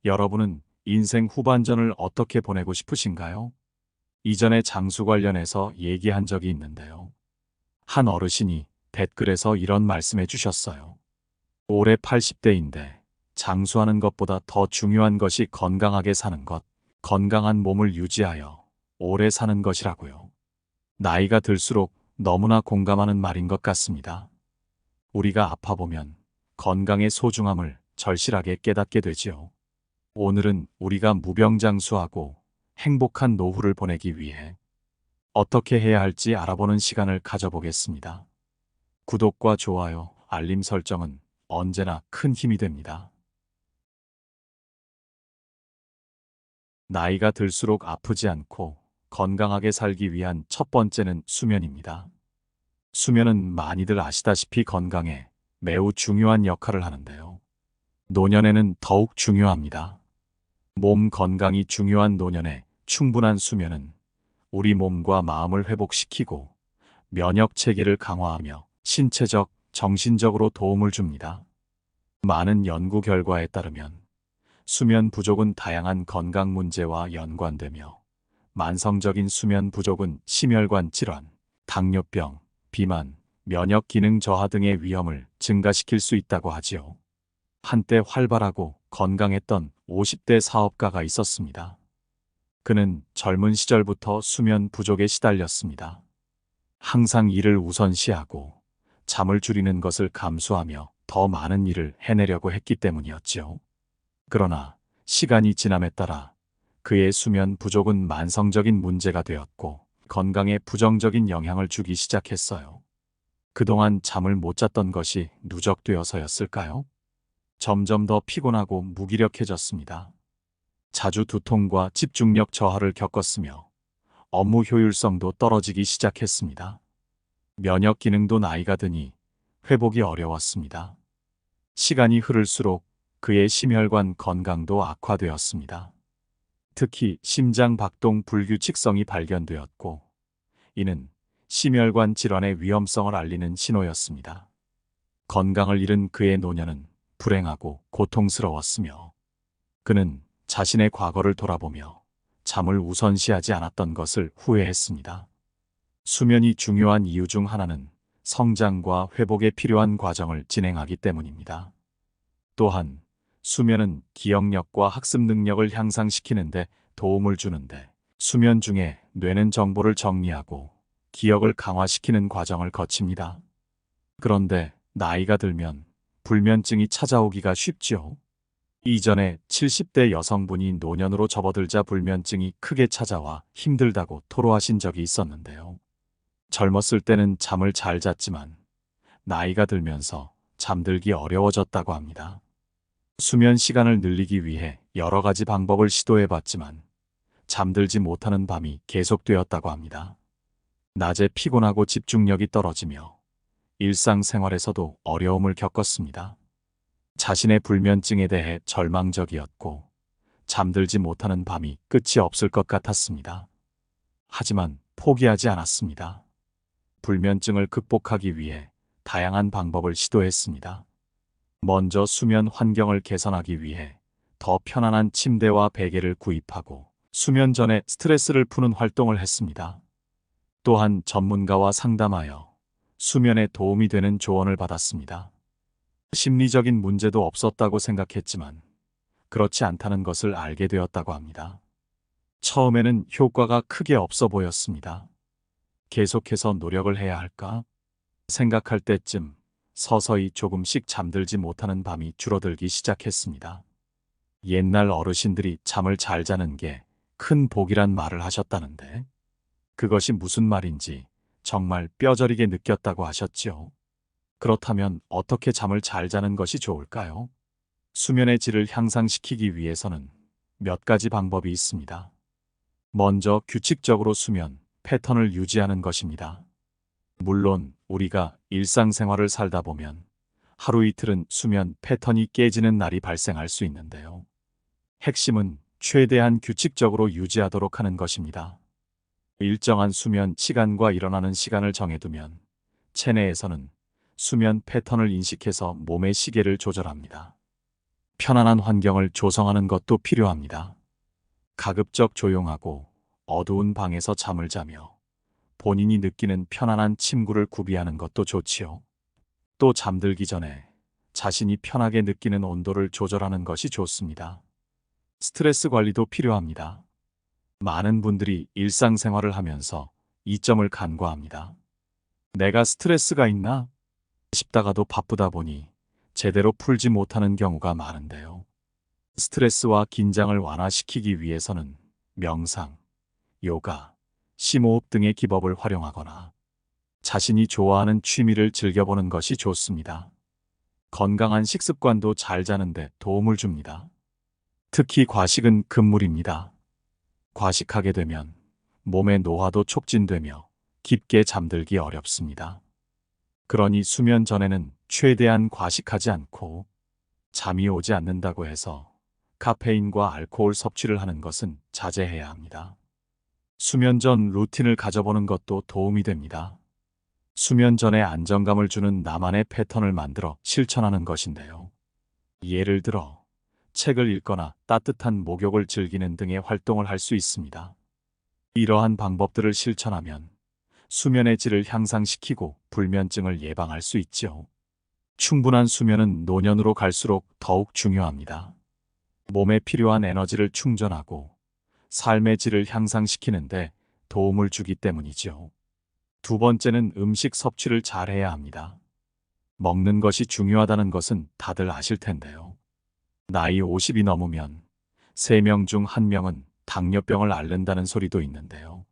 여러분은 인생 후반전을 어떻게 보내고 싶으신가요? 이전에 장수 관련해서 얘기한 적이 있는데요. 한 어르신이 댓글에서 이런 말씀해 주셨어요. 올해 80대인데 장수하는 것보다 더 중요한 것이 건강하게 사는 것, 건강한 몸을 유지하여 오래 사는 것이라고요. 나이가 들수록 너무나 공감하는 말인 것 같습니다. 우리가 아파보면 건강의 소중함을 절실하게 깨닫게 되지요. 오늘은 우리가 무병장수하고 행복한 노후를 보내기 위해 어떻게 해야 할지 알아보는 시간을 가져보겠습니다. 구독과 좋아요, 알림 설정은 언제나 큰 힘이 됩니다. 나이가 들수록 아프지 않고 건강하게 살기 위한 첫 번째는 수면입니다. 수면은 많이들 아시다시피 건강에 매우 중요한 역할을 하는데요. 노년에는 더욱 중요합니다. 몸 건강이 중요한 노년에 충분한 수면은 우리 몸과 마음을 회복시키고 면역 체계를 강화하며 신체적, 정신적으로 도움을 줍니다. 많은 연구 결과에 따르면 수면 부족은 다양한 건강 문제와 연관되며 만성적인 수면 부족은 심혈관 질환, 당뇨병, 비만, 면역 기능 저하 등의 위험을 증가시킬 수 있다고 하지요. 한때 활발하고 건강했던 50대 사업가가 있었습니다. 그는 젊은 시절부터 수면 부족에 시달렸습니다. 항상 일을 우선시하고 잠을 줄이는 것을 감수하며 더 많은 일을 해내려고 했기 때문이었지요. 그러나 시간이 지남에 따라 그의 수면 부족은 만성적인 문제가 되었고 건강에 부정적인 영향을 주기 시작했어요. 그동안 잠을 못 잤던 것이 누적되어서였을까요? 점점 더 피곤하고 무기력해졌습니다. 자주 두통과 집중력 저하를 겪었으며 업무 효율성도 떨어지기 시작했습니다. 면역 기능도 나이가 드니 회복이 어려웠습니다. 시간이 흐를수록 그의 심혈관 건강도 악화되었습니다. 특히 심장 박동 불규칙성이 발견되었고, 이는 심혈관 질환의 위험성을 알리는 신호였습니다. 건강을 잃은 그의 노년은 불행하고 고통스러웠으며, 그는 자신의 과거를 돌아보며 잠을 우선시하지 않았던 것을 후회했습니다. 수면이 중요한 이유 중 하나는 성장과 회복에 필요한 과정을 진행하기 때문입니다. 또한 수면은 기억력과 학습 능력을 향상시키는데 도움을 주는데, 수면 중에 뇌는 정보를 정리하고 기억을 강화시키는 과정을 거칩니다. 그런데 나이가 들면 불면증이 찾아오기가 쉽지요. 이전에 70대 여성분이 노년으로 접어들자 불면증이 크게 찾아와 힘들다고 토로하신 적이 있었는데요. 젊었을 때는 잠을 잘 잤지만 나이가 들면서 잠들기 어려워졌다고 합니다. 수면 시간을 늘리기 위해 여러 가지 방법을 시도해 봤지만 잠들지 못하는 밤이 계속되었다고 합니다. 낮에 피곤하고 집중력이 떨어지며 일상생활에서도 어려움을 겪었습니다. 자신의 불면증에 대해 절망적이었고 잠들지 못하는 밤이 끝이 없을 것 같았습니다. 하지만 포기하지 않았습니다. 불면증을 극복하기 위해 다양한 방법을 시도했습니다. 먼저 수면 환경을 개선하기 위해 더 편안한 침대와 베개를 구입하고 수면 전에 스트레스를 푸는 활동을 했습니다. 또한 전문가와 상담하여 수면에 도움이 되는 조언을 받았습니다. 심리적인 문제도 없었다고 생각했지만 그렇지 않다는 것을 알게 되었다고 합니다. 처음에는 효과가 크게 없어 보였습니다. 계속해서 노력을 해야 할까 생각할 때쯤 서서히 조금씩 잠들지 못하는 밤이 줄어들기 시작했습니다. 옛날 어르신들이 잠을 잘 자는 게 큰 복이란 말을 하셨다는데, 그것이 무슨 말인지 정말 뼈저리게 느꼈다고 하셨지요. 그렇다면 어떻게 잠을 잘 자는 것이 좋을까요? 수면의 질을 향상시키기 위해서는 몇 가지 방법이 있습니다. 먼저 규칙적으로 수면 패턴을 유지하는 것입니다. 물론 우리가 일상생활을 살다 보면 하루 이틀은 수면 패턴이 깨지는 날이 발생할 수 있는데요. 핵심은 최대한 규칙적으로 유지하도록 하는 것입니다. 일정한 수면 시간과 일어나는 시간을 정해두면 체내에서는 수면 패턴을 인식해서 몸의 시계를 조절합니다. 편안한 환경을 조성하는 것도 필요합니다. 가급적 조용하고 어두운 방에서 잠을 자며 본인이 느끼는 편안한 침구를 구비하는 것도 좋지요. 또 잠들기 전에 자신이 편하게 느끼는 온도를 조절하는 것이 좋습니다. 스트레스 관리도 필요합니다. 많은 분들이 일상생활을 하면서 이 점을 간과합니다. 내가 스트레스가 있나 싶다가도 바쁘다 보니 제대로 풀지 못하는 경우가 많은데요. 스트레스와 긴장을 완화시키기 위해서는 명상, 요가, 심호흡 등의 기법을 활용하거나 자신이 좋아하는 취미를 즐겨보는 것이 좋습니다. 건강한 식습관도 잘 자는데 도움을 줍니다. 특히 과식은 금물입니다. 과식하게 되면 몸의 노화도 촉진되며 깊게 잠들기 어렵습니다. 그러니 수면 전에는 최대한 과식하지 않고 잠이 오지 않는다고 해서 카페인과 알코올 섭취를 하는 것은 자제해야 합니다. 수면 전 루틴을 가져보는 것도 도움이 됩니다. 수면 전에 안정감을 주는 나만의 패턴을 만들어 실천하는 것인데요. 예를 들어 책을 읽거나 따뜻한 목욕을 즐기는 등의 활동을 할 수 있습니다. 이러한 방법들을 실천하면 수면의 질을 향상시키고 불면증을 예방할 수 있죠. 충분한 수면은 노년으로 갈수록 더욱 중요합니다. 몸에 필요한 에너지를 충전하고 삶의 질을 향상시키는데 도움을 주기 때문이죠. 두 번째는 음식 섭취를 잘해야 합니다. 먹는 것이 중요하다는 것은 다들 아실 텐데요. 나이 50이 넘으면 3명 중 1명은 당뇨병을 앓는다는 소리도 있는데요.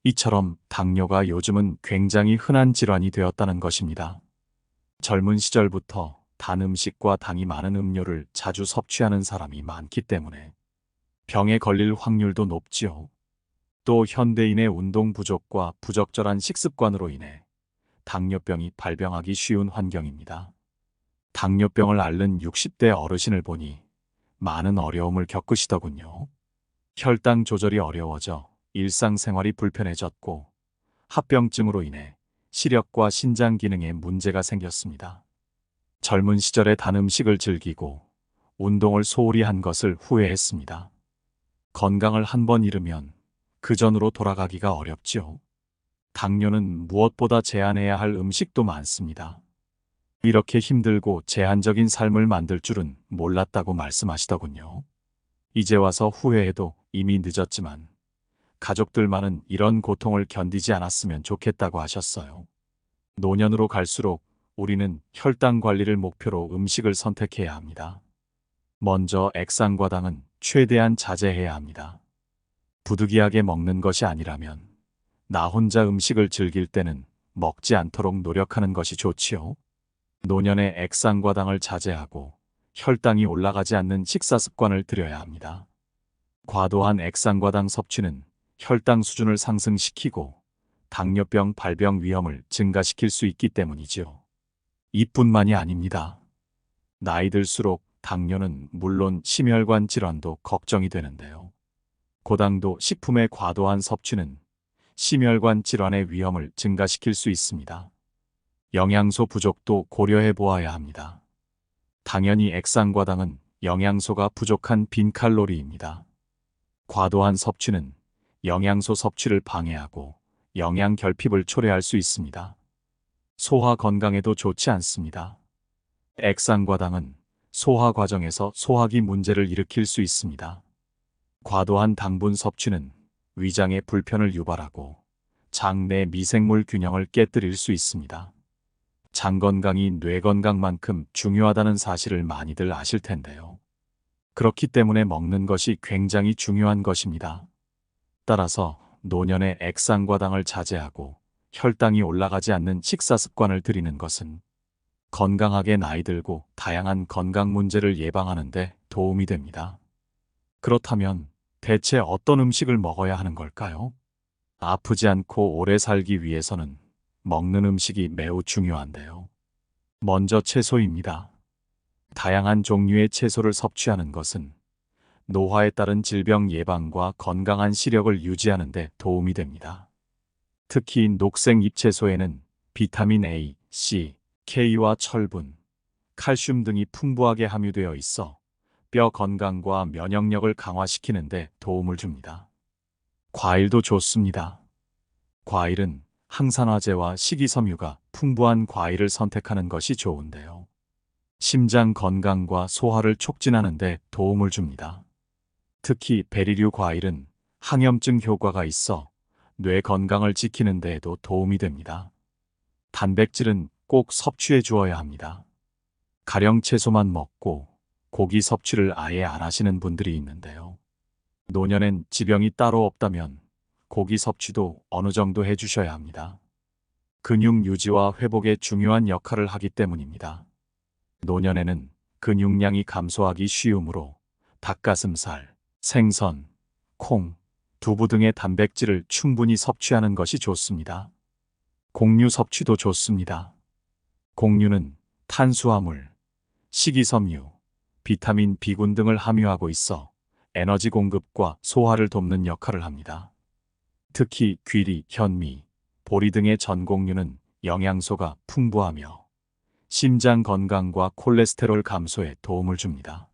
이처럼 당뇨가 요즘은 굉장히 흔한 질환이 되었다는 것입니다. 젊은 시절부터 단 음식과 당이 많은 음료를 자주 섭취하는 사람이 많기 때문에 병에 걸릴 확률도 높지요. 또 현대인의 운동 부족과 부적절한 식습관으로 인해 당뇨병이 발병하기 쉬운 환경입니다. 당뇨병을 앓는 60대 어르신을 보니 많은 어려움을 겪으시더군요. 혈당 조절이 어려워져 일상생활이 불편해졌고 합병증으로 인해 시력과 신장 기능에 문제가 생겼습니다. 젊은 시절에 단 음식을 즐기고 운동을 소홀히 한 것을 후회했습니다. 건강을 한번 잃으면 그 전으로 돌아가기가 어렵지요. 당뇨는 무엇보다 제한해야 할 음식도 많습니다. 이렇게 힘들고 제한적인 삶을 만들 줄은 몰랐다고 말씀하시더군요. 이제 와서 후회해도 이미 늦었지만 가족들만은 이런 고통을 견디지 않았으면 좋겠다고 하셨어요. 노년으로 갈수록 우리는 혈당 관리를 목표로 음식을 선택해야 합니다. 먼저 액상과 당은 최대한 자제해야 합니다. 부득이하게 먹는 것이 아니라면 나 혼자 음식을 즐길 때는 먹지 않도록 노력하는 것이 좋지요. 노년에 액상과 당을 자제하고 혈당이 올라가지 않는 식사 습관을 들여야 합니다. 과도한 액상과 당 섭취는 혈당 수준을 상승시키고 당뇨병 발병 위험을 증가시킬 수 있기 때문이지요. 이뿐만이 아닙니다. 나이 들수록 당뇨는 물론 심혈관 질환도 걱정이 되는데요. 고당도 식품의 과도한 섭취는 심혈관 질환의 위험을 증가시킬 수 있습니다. 영양소 부족도 고려해 보아야 합니다. 당연히 액상과 당은 영양소가 부족한 빈칼로리입니다. 과도한 섭취는 영양소 섭취를 방해하고 영양 결핍을 초래할 수 있습니다. 소화 건강에도 좋지 않습니다. 액상과 당은 소화 과정에서 소화기 문제를 일으킬 수 있습니다. 과도한 당분 섭취는 위장에 불편을 유발하고 장 내 미생물 균형을 깨뜨릴 수 있습니다. 장 건강이 뇌 건강만큼 중요하다는 사실을 많이들 아실 텐데요. 그렇기 때문에 먹는 것이 굉장히 중요한 것입니다. 따라서 노년에 액상과 당을 자제하고 혈당이 올라가지 않는 식사 습관을 들이는 것은 건강하게 나이 들고 다양한 건강 문제를 예방하는 데 도움이 됩니다. 그렇다면 대체 어떤 음식을 먹어야 하는 걸까요? 아프지 않고 오래 살기 위해서는 먹는 음식이 매우 중요한데요. 먼저 채소입니다. 다양한 종류의 채소를 섭취하는 것은 노화에 따른 질병 예방과 건강한 시력을 유지하는 데 도움이 됩니다. 특히 녹색 잎채소에는 비타민 A, C, K와 철분, 칼슘 등이 풍부하게 함유되어 있어 뼈 건강과 면역력을 강화시키는 데 도움을 줍니다. 과일도 좋습니다. 과일은 항산화제와 식이섬유가 풍부한 과일을 선택하는 것이 좋은데요. 심장 건강과 소화를 촉진하는 데 도움을 줍니다. 특히 베리류 과일은 항염증 효과가 있어 뇌 건강을 지키는 데에도 도움이 됩니다. 단백질은 꼭 섭취해 주어야 합니다. 가령 채소만 먹고 고기 섭취를 아예 안 하시는 분들이 있는데요. 노년엔 지병이 따로 없다면 고기 섭취도 어느 정도 해주셔야 합니다. 근육 유지와 회복에 중요한 역할을 하기 때문입니다. 노년에는 근육량이 감소하기 쉬우므로 닭가슴살, 생선, 콩, 두부 등의 단백질을 충분히 섭취하는 것이 좋습니다. 곡류 섭취도 좋습니다. 곡류는 탄수화물, 식이섬유, 비타민 B군 등을 함유하고 있어 에너지 공급과 소화를 돕는 역할을 합니다. 특히 귀리, 현미, 보리 등의 전곡류는 영양소가 풍부하며 심장 건강과 콜레스테롤 감소에 도움을 줍니다.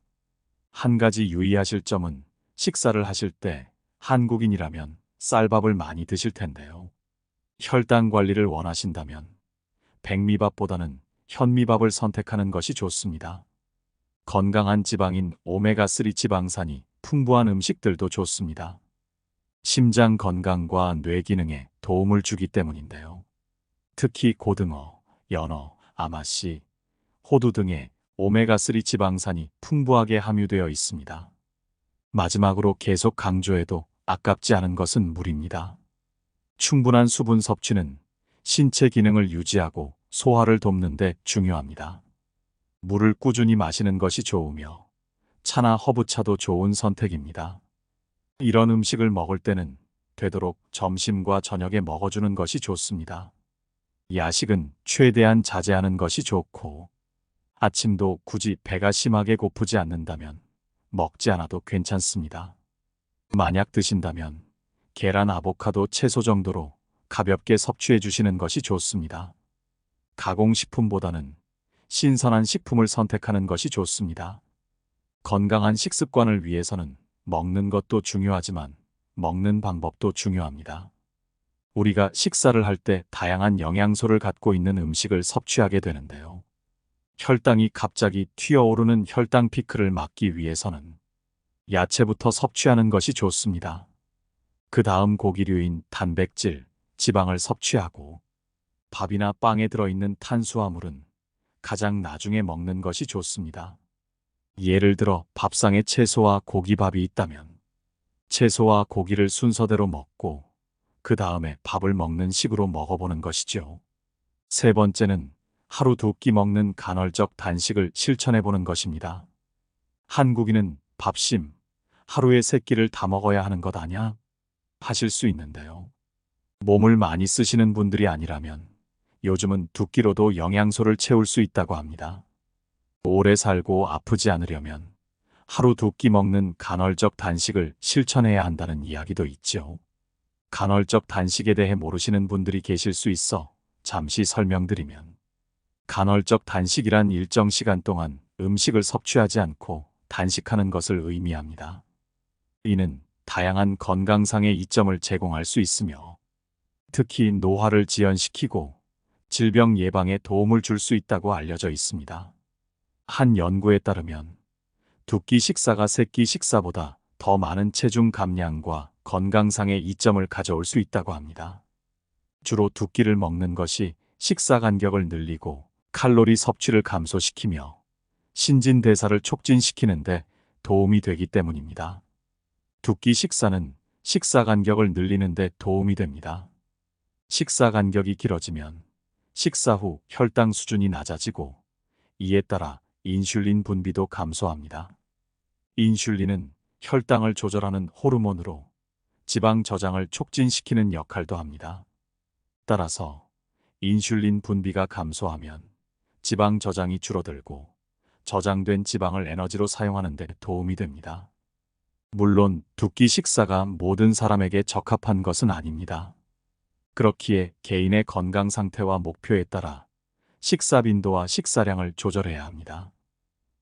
한 가지 유의하실 점은 식사를 하실 때 한국인이라면 쌀밥을 많이 드실 텐데요. 혈당 관리를 원하신다면 백미밥보다는 현미밥을 선택하는 것이 좋습니다. 건강한 지방인 오메가3 지방산이 풍부한 음식들도 좋습니다. 심장 건강과 뇌 기능에 도움을 주기 때문인데요. 특히 고등어, 연어, 아마씨, 호두 등의 오메가3 지방산이 풍부하게 함유되어 있습니다. 마지막으로 계속 강조해도 아깝지 않은 것은 물입니다. 충분한 수분 섭취는 신체 기능을 유지하고 소화를 돕는 데 중요합니다. 물을 꾸준히 마시는 것이 좋으며 차나 허브차도 좋은 선택입니다. 이런 음식을 먹을 때는 되도록 점심과 저녁에 먹어주는 것이 좋습니다. 야식은 최대한 자제하는 것이 좋고 아침도 굳이 배가 심하게 고프지 않는다면 먹지 않아도 괜찮습니다. 만약 드신다면 계란, 아보카도, 채소 정도로 가볍게 섭취해 주시는 것이 좋습니다. 가공식품보다는 신선한 식품을 선택하는 것이 좋습니다. 건강한 식습관을 위해서는 먹는 것도 중요하지만 먹는 방법도 중요합니다. 우리가 식사를 할 때 다양한 영양소를 갖고 있는 음식을 섭취하게 되는데요. 혈당이 갑자기 튀어오르는 혈당 피크를 막기 위해서는 야채부터 섭취하는 것이 좋습니다. 그 다음 고기류인 단백질, 지방을 섭취하고 밥이나 빵에 들어있는 탄수화물은 가장 나중에 먹는 것이 좋습니다. 예를 들어 밥상에 채소와 고기밥이 있다면 채소와 고기를 순서대로 먹고 그 다음에 밥을 먹는 식으로 먹어보는 것이죠. 세 번째는 하루 2끼 먹는 간헐적 단식을 실천해보는 것입니다. 한국인은 밥심, 하루에 3끼를 다 먹어야 하는 것 아냐? 하실 수 있는데요. 몸을 많이 쓰시는 분들이 아니라면 요즘은 2끼로도 영양소를 채울 수 있다고 합니다. 오래 살고 아프지 않으려면 하루 2끼 먹는 간헐적 단식을 실천해야 한다는 이야기도 있죠. 간헐적 단식에 대해 모르시는 분들이 계실 수 있어 잠시 설명드리면 간헐적 단식이란 일정 시간 동안 음식을 섭취하지 않고 단식하는 것을 의미합니다. 이는 다양한 건강상의 이점을 제공할 수 있으며 특히 노화를 지연시키고 질병 예방에 도움을 줄 수 있다고 알려져 있습니다. 한 연구에 따르면 2끼 식사가 3끼 식사보다 더 많은 체중 감량과 건강상의 이점을 가져올 수 있다고 합니다. 주로 2끼를 먹는 것이 식사 간격을 늘리고 칼로리 섭취를 감소시키며 신진대사를 촉진시키는 데 도움이 되기 때문입니다. 2끼 식사는 식사 간격을 늘리는 데 도움이 됩니다. 식사 간격이 길어지면 식사 후 혈당 수준이 낮아지고 이에 따라 인슐린 분비도 감소합니다. 인슐린은 혈당을 조절하는 호르몬으로 지방 저장을 촉진시키는 역할도 합니다. 따라서 인슐린 분비가 감소하면 지방 저장이 줄어들고 저장된 지방을 에너지로 사용하는 데 도움이 됩니다. 물론 2끼 식사가 모든 사람에게 적합한 것은 아닙니다. 그렇기에 개인의 건강 상태와 목표에 따라 식사 빈도와 식사량을 조절해야 합니다.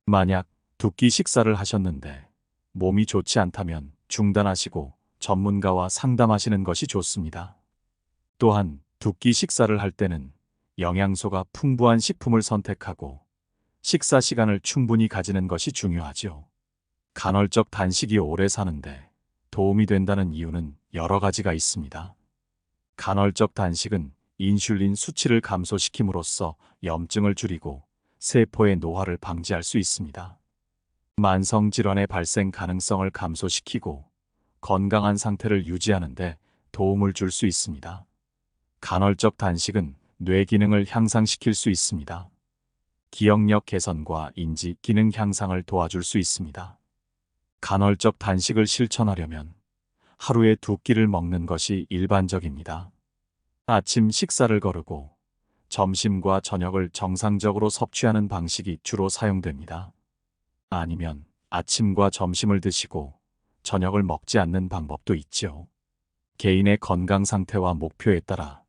만약 두 끼 식사를 하셨는데 몸이 좋지 않다면 중단하시고 전문가와 상담하시는 것이 좋습니다. 또한 두 끼 식사를 할 때는 영양소가 풍부한 식품을 선택하고 식사 시간을 충분히 가지는 것이 중요하죠. 간헐적 단식이 오래 사는데 도움이 된다는 이유는 여러 가지가 있습니다. 간헐적 단식은 인슐린 수치를 감소시킴으로써 염증을 줄이고 세포의 노화를 방지할 수 있습니다. 만성 질환의 발생 가능성을 감소시키고 건강한 상태를 유지하는 데 도움을 줄 수 있습니다. 간헐적 단식은 뇌 기능을 향상시킬 수 있습니다. 기억력 개선과 인지 기능 향상을 도와줄 수 있습니다. 간헐적 단식을 실천하려면 하루에 두 끼를 먹는 것이 일반적입니다. 아침 식사를 거르고 점심과 저녁을 정상적으로 섭취하는 방식이 주로 사용됩니다. 아니면 아침과 점심을 드시고 저녁을 먹지 않는 방법도 있지요. 개인의 건강 상태와 목표에 따라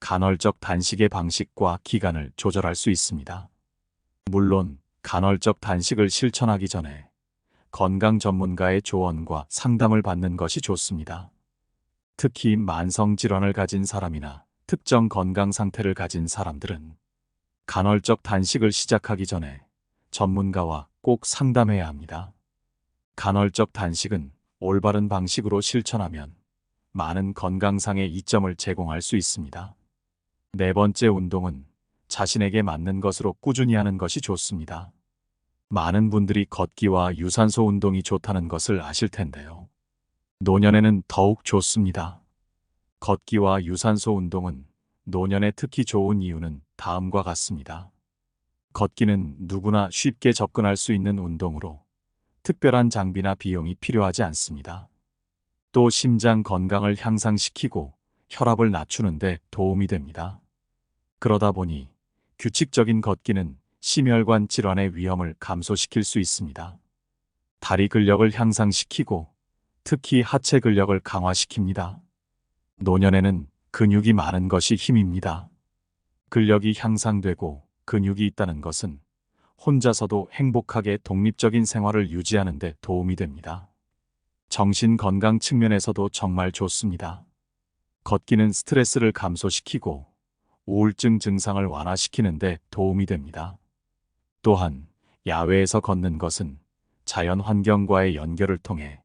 간헐적 단식의 방식과 기간을 조절할 수 있습니다. 물론 간헐적 단식을 실천하기 전에 건강 전문가의 조언과 상담을 받는 것이 좋습니다. 특히 만성 질환을 가진 사람이나 특정 건강 상태를 가진 사람들은 간헐적 단식을 시작하기 전에 전문가와 꼭 상담해야 합니다. 간헐적 단식은 올바른 방식으로 실천하면 많은 건강상의 이점을 제공할 수 있습니다. 네 번째, 운동은 자신에게 맞는 것으로 꾸준히 하는 것이 좋습니다. 많은 분들이 걷기와 유산소 운동이 좋다는 것을 아실 텐데요. 노년에는 더욱 좋습니다. 걷기와 유산소 운동은 노년에 특히 좋은 이유는 다음과 같습니다. 걷기는 누구나 쉽게 접근할 수 있는 운동으로 특별한 장비나 비용이 필요하지 않습니다. 또 심장 건강을 향상시키고 혈압을 낮추는 데 도움이 됩니다. 그러다 보니 규칙적인 걷기는 심혈관 질환의 위험을 감소시킬 수 있습니다. 다리 근력을 향상시키고 특히 하체 근력을 강화시킵니다. 노년에는 근육이 많은 것이 힘입니다. 근력이 향상되고 근육이 있다는 것은 혼자서도 행복하게 독립적인 생활을 유지하는 데 도움이 됩니다. 정신 건강 측면에서도 정말 좋습니다. 걷기는 스트레스를 감소시키고 우울증 증상을 완화시키는 데 도움이 됩니다. 또한 야외에서 걷는 것은 자연 환경과의 연결을 통해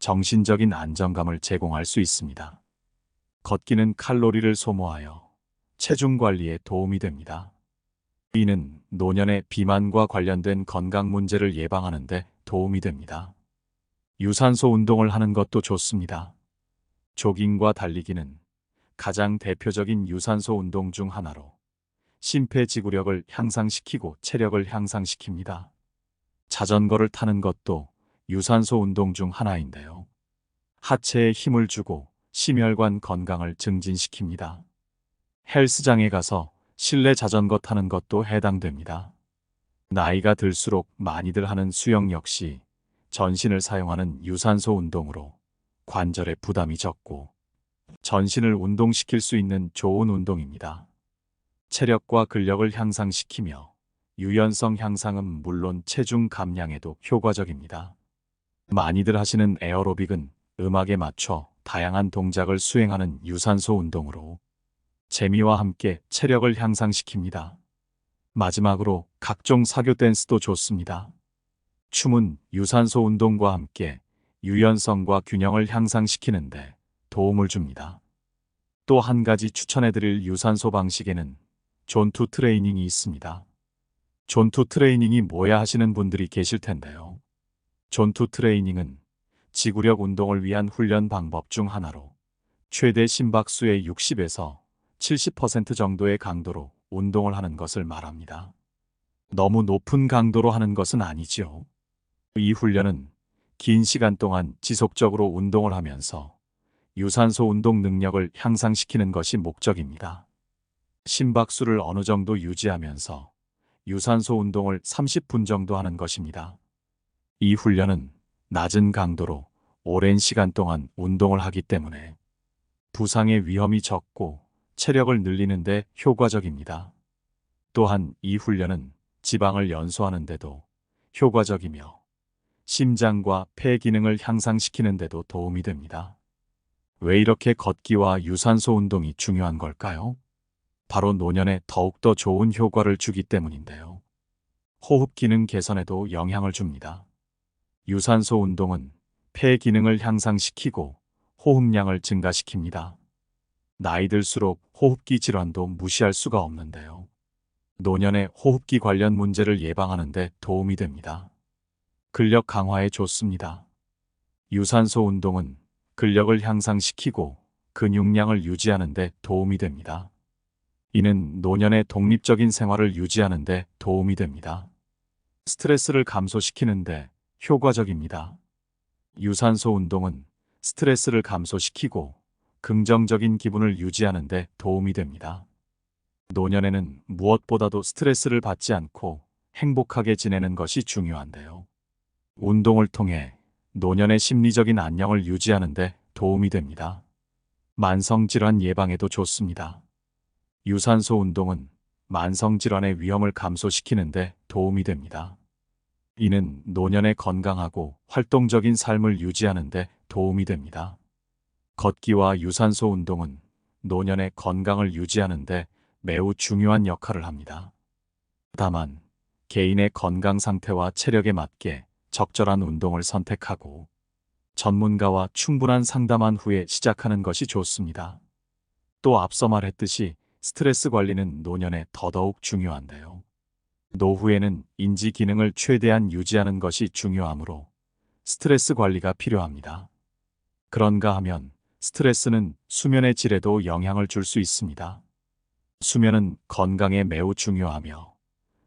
정신적인 안정감을 제공할 수 있습니다. 걷기는 칼로리를 소모하여 체중 관리에 도움이 됩니다. 이는 노년의 비만과 관련된 건강 문제를 예방하는 데 도움이 됩니다. 유산소 운동을 하는 것도 좋습니다. 조깅과 달리기는 가장 대표적인 유산소 운동 중 하나로 심폐지구력을 향상시키고 체력을 향상시킵니다. 자전거를 타는 것도 유산소 운동 중 하나인데요. 하체에 힘을 주고 심혈관 건강을 증진시킵니다. 헬스장에 가서 실내 자전거 타는 것도 해당됩니다. 나이가 들수록 많이들 하는 수영 역시 전신을 사용하는 유산소 운동으로 관절에 부담이 적고 전신을 운동시킬 수 있는 좋은 운동입니다. 체력과 근력을 향상시키며 유연성 향상은 물론 체중 감량에도 효과적입니다. 많이들 하시는 에어로빅은 음악에 맞춰 다양한 동작을 수행하는 유산소 운동으로 재미와 함께 체력을 향상시킵니다. 마지막으로 각종 사교 댄스도 좋습니다. 춤은 유산소 운동과 함께 유연성과 균형을 향상시키는데 도움을 줍니다. 또 한 가지 추천해드릴 유산소 방식에는 존투 트레이닝이 있습니다. 존투 트레이닝이 뭐야 하시는 분들이 계실 텐데요. 존투 트레이닝은 지구력 운동을 위한 훈련 방법 중 하나로 최대 심박수의 60에서 70% 정도의 강도로 운동을 하는 것을 말합니다. 너무 높은 강도로 하는 것은 아니지요. 이 훈련은 긴 시간 동안 지속적으로 운동을 하면서 유산소 운동 능력을 향상시키는 것이 목적입니다. 심박수를 어느 정도 유지하면서 유산소 운동을 30분 정도 하는 것입니다. 이 훈련은 낮은 강도로 오랜 시간 동안 운동을 하기 때문에 부상의 위험이 적고 체력을 늘리는 데 효과적입니다. 또한 이 훈련은 지방을 연소하는 데도 효과적이며 심장과 폐 기능을 향상시키는 데도 도움이 됩니다. 왜 이렇게 걷기와 유산소 운동이 중요한 걸까요? 바로 노년에 더욱더 좋은 효과를 주기 때문인데요. 호흡 기능 개선에도 영향을 줍니다. 유산소 운동은 폐 기능을 향상시키고 호흡량을 증가시킵니다. 나이 들수록 호흡기 질환도 무시할 수가 없는데요. 노년의 호흡기 관련 문제를 예방하는 데 도움이 됩니다. 근력 강화에 좋습니다. 유산소 운동은 근력을 향상시키고 근육량을 유지하는 데 도움이 됩니다. 이는 노년의 독립적인 생활을 유지하는 데 도움이 됩니다. 스트레스를 감소시키는 데 효과적입니다. 유산소 운동은 스트레스를 감소시키고 긍정적인 기분을 유지하는 데 도움이 됩니다. 노년에는 무엇보다도 스트레스를 받지 않고 행복하게 지내는 것이 중요한데요. 운동을 통해 노년의 심리적인 안녕을 유지하는 데 도움이 됩니다. 만성질환 예방에도 좋습니다. 유산소 운동은 만성질환의 위험을 감소시키는 데 도움이 됩니다. 이는 노년에 건강하고 활동적인 삶을 유지하는 데 도움이 됩니다. 걷기와 유산소 운동은 노년의 건강을 유지하는 데 매우 중요한 역할을 합니다. 다만 개인의 건강 상태와 체력에 맞게 적절한 운동을 선택하고 전문가와 충분한 상담한 후에 시작하는 것이 좋습니다. 또 앞서 말했듯이 스트레스 관리는 노년에 더더욱 중요한데요. 노후에는 인지 기능을 최대한 유지하는 것이 중요하므로 스트레스 관리가 필요합니다. 그런가 하면 스트레스는 수면의 질에도 영향을 줄 수 있습니다. 수면은 건강에 매우 중요하며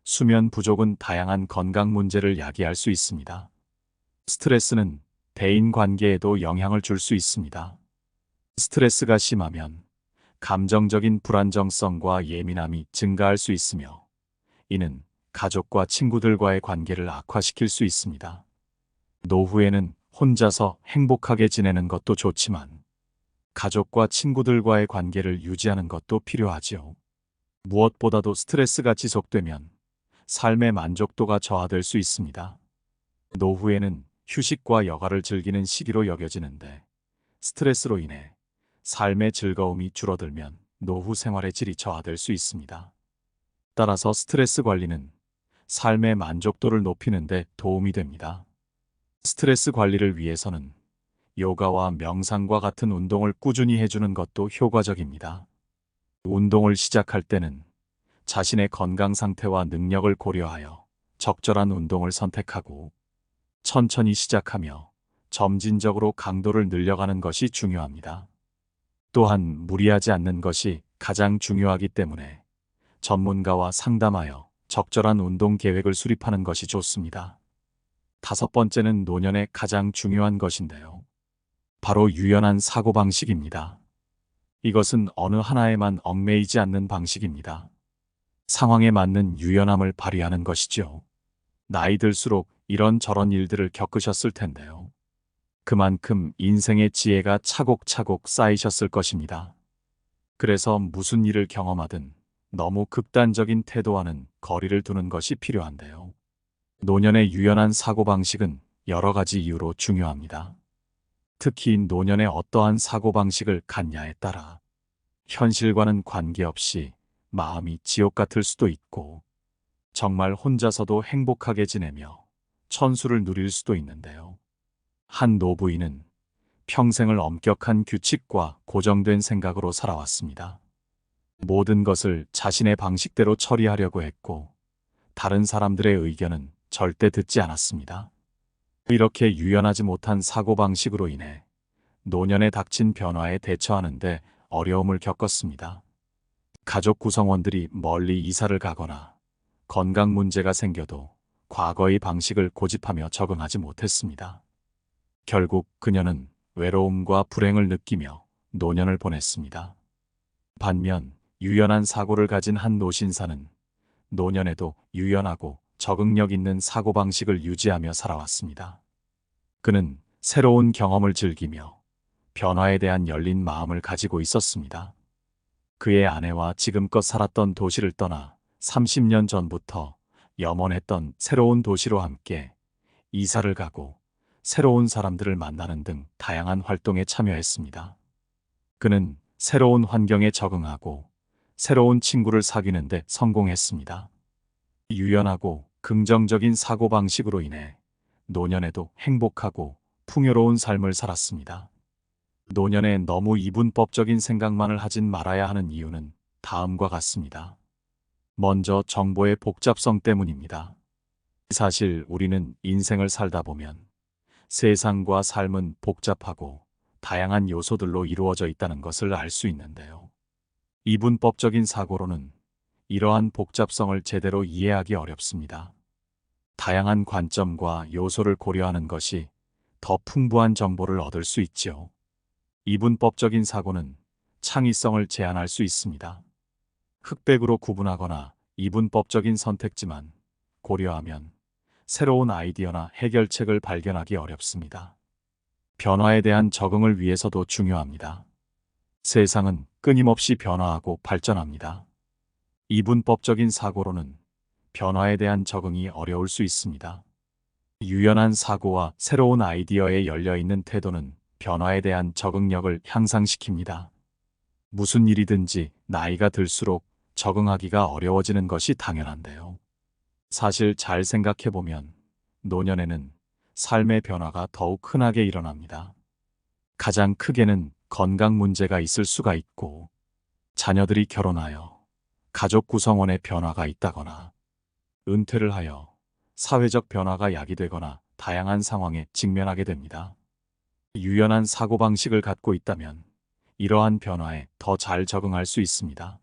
수면 부족은 다양한 건강 문제를 야기할 수 있습니다. 스트레스는 대인 관계에도 영향을 줄 수 있습니다. 스트레스가 심하면 감정적인 불안정성과 예민함이 증가할 수 있으며 이는 가족과 친구들과의 관계를 악화시킬 수 있습니다. 노후에는 혼자서 행복하게 지내는 것도 좋지만 가족과 친구들과의 관계를 유지하는 것도 필요하지요. 무엇보다도 스트레스가 지속되면 삶의 만족도가 저하될 수 있습니다. 노후에는 휴식과 여가를 즐기는 시기로 여겨지는데 스트레스로 인해 삶의 즐거움이 줄어들면 노후 생활의 질이 저하될 수 있습니다. 따라서 스트레스 관리는 삶의 만족도를 높이는 데 도움이 됩니다. 스트레스 관리를 위해서는 요가와 명상과 같은 운동을 꾸준히 해주는 것도 효과적입니다. 운동을 시작할 때는 자신의 건강 상태와 능력을 고려하여 적절한 운동을 선택하고 천천히 시작하며 점진적으로 강도를 늘려가는 것이 중요합니다. 또한 무리하지 않는 것이 가장 중요하기 때문에 전문가와 상담하여 적절한 운동 계획을 수립하는 것이 좋습니다. 다섯 번째는 노년의 가장 중요한 것인데요. 바로 유연한 사고방식입니다. 이것은 어느 하나에만 얽매이지 않는 방식입니다. 상황에 맞는 유연함을 발휘하는 것이죠. 나이 들수록 이런저런 일들을 겪으셨을 텐데요. 그만큼 인생의 지혜가 차곡차곡 쌓이셨을 것입니다. 그래서 무슨 일을 경험하든 너무 극단적인 태도와는 거리를 두는 것이 필요한데요. 노년의 유연한 사고방식은 여러 가지 이유로 중요합니다. 특히 노년에 어떠한 사고방식을 갖냐에 따라 현실과는 관계없이 마음이 지옥 같을 수도 있고 정말 혼자서도 행복하게 지내며 천수를 누릴 수도 있는데요. 한 노부인은 평생을 엄격한 규칙과 고정된 생각으로 살아왔습니다. 모든 것을 자신의 방식대로 처리하려고 했고 다른 사람들의 의견은 절대 듣지 않았습니다. 이렇게 유연하지 못한 사고방식으로 인해 노년에 닥친 변화에 대처하는데 어려움을 겪었습니다. 가족 구성원들이 멀리 이사를 가거나 건강 문제가 생겨도 과거의 방식을 고집하며 적응하지 못했습니다. 결국 그녀는 외로움과 불행을 느끼며 노년을 보냈습니다. 반면 유연한 사고를 가진 한 노신사는 노년에도 유연하고 적응력 있는 사고방식을 유지하며 살아왔습니다. 그는 새로운 경험을 즐기며 변화에 대한 열린 마음을 가지고 있었습니다. 그의 아내와 지금껏 살았던 도시를 떠나 30년 전부터 염원했던 새로운 도시로 함께 이사를 가고 새로운 사람들을 만나는 등 다양한 활동에 참여했습니다. 그는 새로운 환경에 적응하고 새로운 친구를 사귀는 데 성공했습니다. 유연하고 긍정적인 사고방식으로 인해 노년에도 행복하고 풍요로운 삶을 살았습니다. 노년에 너무 이분법적인 생각만을 하진 말아야 하는 이유는 다음과 같습니다. 먼저 정보의 복잡성 때문입니다. 사실 우리는 인생을 살다 보면 세상과 삶은 복잡하고 다양한 요소들로 이루어져 있다는 것을 알 수 있는데요. 이분법적인 사고로는 이러한 복잡성을 제대로 이해하기 어렵습니다. 다양한 관점과 요소를 고려하는 것이 더 풍부한 정보를 얻을 수 있지요. 이분법적인 사고는 창의성을 제한할 수 있습니다. 흑백으로 구분하거나 이분법적인 선택지만 고려하면 새로운 아이디어나 해결책을 발견하기 어렵습니다. 변화에 대한 적응을 위해서도 중요합니다. 세상은 끊임없이 변화하고 발전합니다. 이분법적인 사고로는 변화에 대한 적응이 어려울 수 있습니다. 유연한 사고와 새로운 아이디어에 열려있는 태도는 변화에 대한 적응력을 향상시킵니다. 무슨 일이든지 나이가 들수록 적응하기가 어려워지는 것이 당연한데요. 사실 잘 생각해보면 노년에는 삶의 변화가 더욱 흔하게 일어납니다. 가장 크게는 건강 문제가 있을 수가 있고, 자녀들이 결혼하여 가족 구성원의 변화가 있다거나, 은퇴를 하여 사회적 변화가 야기되거나 다양한 상황에 직면하게 됩니다. 유연한 사고방식을 갖고 있다면 이러한 변화에 더 잘 적응할 수 있습니다.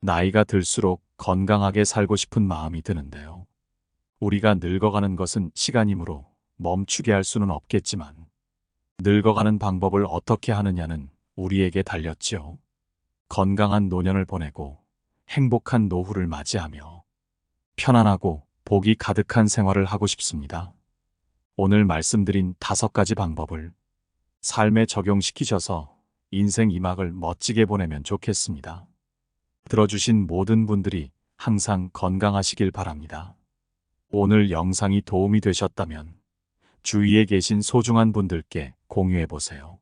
나이가 들수록 건강하게 살고 싶은 마음이 드는데요. 우리가 늙어가는 것은 시간이므로 멈추게 할 수는 없겠지만 늙어가는 방법을 어떻게 하느냐는 우리에게 달렸지요. 건강한 노년을 보내고 행복한 노후를 맞이하며 편안하고 복이 가득한 생활을 하고 싶습니다. 오늘 말씀드린 5가지 방법을 삶에 적용시키셔서 인생 2막을 멋지게 보내면 좋겠습니다. 들어주신 모든 분들이 항상 건강하시길 바랍니다. 오늘 영상이 도움이 되셨다면 주위에 계신 소중한 분들께 공유해보세요.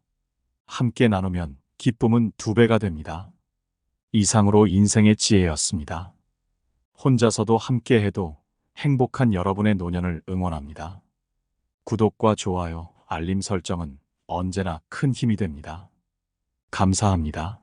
함께 나누면 기쁨은 2배가 됩니다. 이상으로 인생의 지혜였습니다. 혼자서도 함께 해도 행복한 여러분의 노년을 응원합니다. 구독과 좋아요, 알림 설정은 언제나 큰 힘이 됩니다. 감사합니다.